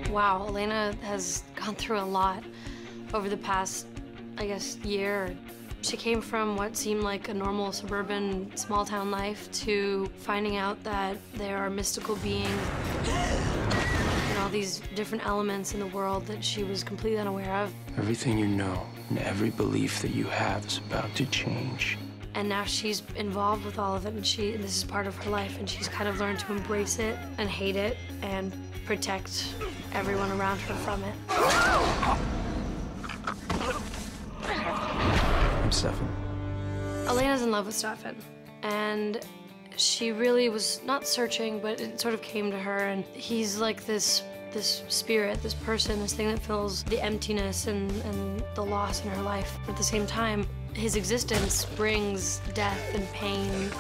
Wow, Elena has gone through a lot over the past, I guess, year. She came from what seemed like a normal suburban small-town life to finding out that there are mystical beings and all these different elements in the world that she was completely unaware of. Everything you know and every belief that you have is about to change. And now she's involved with all of it, and this is part of her life, and she's kind of learned to embrace it and hate it and protect everyone around her from it. I'm Stefan. Elena's in love with Stefan, and she really was not searching, but it sort of came to her, and he's like this spirit, this person, this thing that fills the emptiness and the loss in her life. At the same time, his existence brings death and pain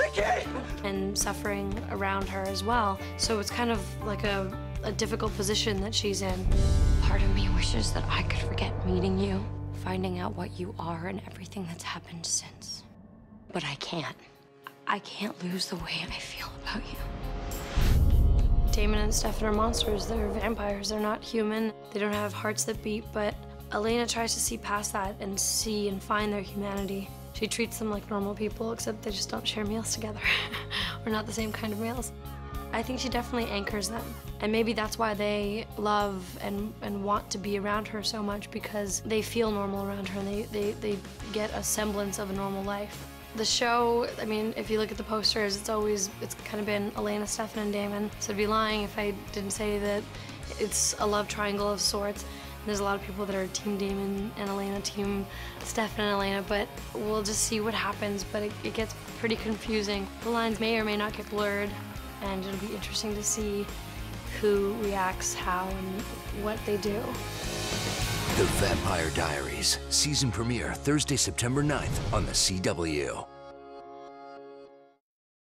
and suffering around her as well. So it's kind of like a difficult position that she's in. Part of me wishes that I could forget meeting you, finding out what you are and everything that's happened since. But I can't. I can't lose the way I feel about you. Damon and Stefan are monsters. They're vampires. They're not human. They don't have hearts that beat, but Elena tries to see past that and see and find their humanity. She treats them like normal people, except they just don't share meals together. Or not the same kind of meals. I think she definitely anchors them. And maybe that's why they love and want to be around her so much, because they feel normal around her and they get a semblance of a normal life. The show, I mean, if you look at the posters, it's kind of been Elena, Stefan, and Damon. So I'd be lying if I didn't say that it's a love triangle of sorts. There's a lot of people that are Team Damon and Elena, Team Stefan and Elena, but we'll just see what happens, but it gets pretty confusing. The lines may or may not get blurred, and it'll be interesting to see who reacts how and what they do. The Vampire Diaries, season premiere Thursday, September 9th on The CW.